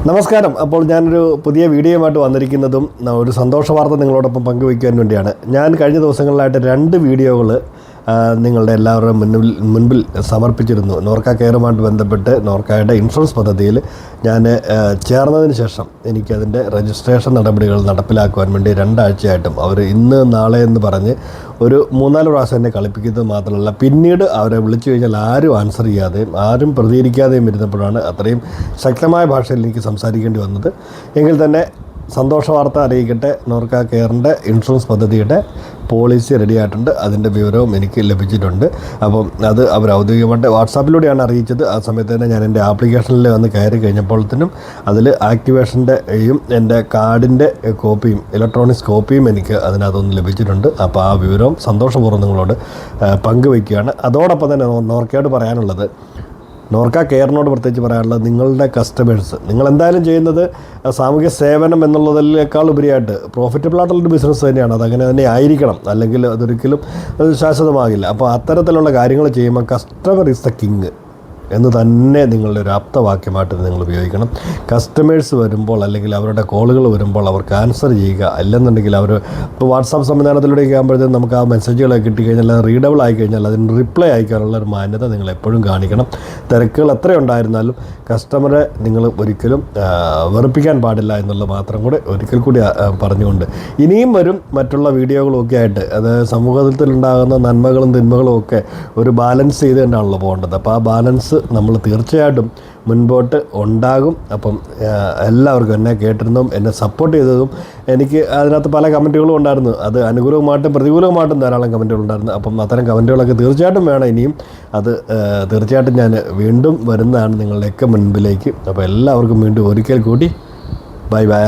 നമസ്കാരം. അപ്പോൾ ഞാനൊരു പുതിയ വീഡിയോയുമായിട്ട് വന്നിരിക്കുന്നതും ഒരു സന്തോഷ വാർത്ത നിങ്ങളോടൊപ്പം പങ്കുവയ്ക്കാൻ വേണ്ടിയാണ്. ഞാൻ കഴിഞ്ഞ ദിവസങ്ങളിലായിട്ട് 2 വീഡിയോകൾ നിങ്ങളുടെ എല്ലാവരുടെയും മുൻപിൽ സമർപ്പിച്ചിരുന്നു. നോർക്ക കെയറുമായിട്ട് ബന്ധപ്പെട്ട് നോർക്കയുടെ ഇൻഷുറൻസ് പദ്ധതിയിൽ ഞാൻ ചേർന്നതിന് ശേഷം എനിക്കതിൻ്റെ രജിസ്ട്രേഷൻ നടപടികൾ നടപ്പിലാക്കുവാൻ വേണ്ടി 2 ആഴ്ചയായിട്ടും അവർ ഇന്ന് നാളെ എന്ന് പറഞ്ഞ് ഒരു 3-4 പ്രാവശ്യം എന്നെ കളിപ്പിക്കുന്നത് മാത്രമല്ല, പിന്നീട് അവരെ വിളിച്ചു കഴിഞ്ഞാൽ ആരും ആൻസർ ചെയ്യാതെയും ആരും പ്രതികരിക്കാതെയും ഇരുന്നപ്പോഴാണ് അത്രയും ശക്തമായ ഭാഷയിൽ എനിക്ക് സംസാരിക്കേണ്ടി വന്നത്. എങ്കിൽ തന്നെ സന്തോഷ വാർത്ത അറിയിക്കട്ടെ, നോർക്ക കെയറിൻ്റെ ഇൻഷുറൻസ് പദ്ധതിയുടെ പോളിസി റെഡിയായിട്ടുണ്ട്. അതിൻ്റെ വിവരവും എനിക്ക് ലഭിച്ചിട്ടുണ്ട്. അപ്പം അത് അവർ ഔദ്യോഗികമായിട്ട് വാട്സാപ്പിലൂടെയാണ് അറിയിച്ചത്. ആ സമയത്ത് തന്നെ ഞാൻ എൻ്റെ ആപ്ലിക്കേഷനിൽ വന്ന് കയറി കഴിഞ്ഞപ്പോഴത്തേനും അതിൽ ആക്ടിവേഷൻ്റെയും എൻ്റെ കാർഡിൻ്റെ കോപ്പിയും ഇലക്ട്രോണിക്സ് കോപ്പിയും എനിക്ക് അതിനകത്തൊന്ന് ലഭിച്ചിട്ടുണ്ട്. അപ്പോൾ ആ വിവരവും സന്തോഷപൂർവ്വം നിങ്ങളോട് പങ്കുവയ്ക്കുകയാണ്. അതോടൊപ്പം തന്നെ നോർക്കയോട് പറയാനുള്ളത്, നോർക്ക കെയറിനോട് പ്രത്യേകിച്ച് പറയാനുള്ളത്, നിങ്ങളുടെ കസ്റ്റമേഴ്സ്, നിങ്ങൾ എന്തായാലും ചെയ്യുന്നത് സാമൂഹ്യ സേവനം എന്നുള്ളതിനേക്കാൾ ഉപരിയായിട്ട് പ്രോഫിറ്റബിൾ ആയിട്ടുള്ളൊരു ബിസിനസ് തന്നെയാണ്. അതങ്ങനെ തന്നെ ആയിരിക്കണം, അല്ലെങ്കിൽ അതൊരിക്കലും ശാശ്വതമാകില്ല. അപ്പോൾ അത്തരത്തിലുള്ള കാര്യങ്ങൾ ചെയ്യുമ്പോൾ കസ്റ്റമർ ഈസ് ദ കിങ് എന്ന് തന്നെ നിങ്ങളുടെ ഒരു ആപ്തവാക്യമായിട്ട് നിങ്ങൾ ഉപയോഗിക്കണം. കസ്റ്റമേഴ്സ് വരുമ്പോൾ അല്ലെങ്കിൽ അവരുടെ കോളുകൾ വരുമ്പോൾ അവർക്ക് ആൻസർ ചെയ്യുക. അല്ലെന്നുണ്ടെങ്കിൽ അവർ ഇപ്പോൾ വാട്സാപ്പ് സംവിധാനത്തിലൂടെയൊക്കെ ആകുമ്പോഴത്തേക്കും നമുക്ക് ആ മെസ്സേജുകളൊക്കെ കിട്ടിക്കഴിഞ്ഞാൽ അത് റീഡബിൾ ആയിക്കഴിഞ്ഞാൽ അതിന് റിപ്ലൈ അയക്കാനുള്ള ഒരു മാന്യത നിങ്ങൾ എപ്പോഴും കാണിക്കണം. തിരക്കുകൾ എത്രയുണ്ടായിരുന്നാലും കസ്റ്റമറെ നിങ്ങൾ ഒരിക്കലും വെറുപ്പിക്കാൻ പാടില്ല എന്നുള്ളത് മാത്രം കൂടെ ഒരിക്കൽ കൂടി പറഞ്ഞുകൊണ്ട്, ഇനിയും വരും മറ്റുള്ള വീഡിയോകളൊക്കെ ആയിട്ട് അത് സമൂഹത്തിലുണ്ടാകുന്ന നന്മകളും തിന്മകളും ഒക്കെ ഒരു ബാലൻസ് ചെയ്ത് തന്നെയാണല്ലോ പോകേണ്ടത്. അപ്പോൾ ആ ബാലൻസ് നമ്മൾ തീർച്ചയായിട്ടും മുൻപോട്ട് ഉണ്ടാകും. അപ്പം എല്ലാവർക്കും എന്നെ കേട്ടിരുന്നതും എന്നെ സപ്പോർട്ട് ചെയ്തതും, എനിക്ക് അതിനകത്ത് പല കമൻറ്റുകളും ഉണ്ടായിരുന്നു. അത് അനുകൂലവുമായിട്ടും പ്രതികൂലവുമായിട്ടും ധാരാളം കമൻറ്റുകളുണ്ടായിരുന്നു. അപ്പം അത്തരം കമൻറ്റുകളൊക്കെ തീർച്ചയായിട്ടും വേണം ഇനിയും. അത് തീർച്ചയായിട്ടും ഞാൻ വീണ്ടും വരുന്നതാണ് നിങ്ങളുടെയൊക്കെ മുൻപിലേക്ക്. അപ്പോൾ എല്ലാവർക്കും വീണ്ടും ഒരിക്കൽ കൂടി ബൈ ബൈ.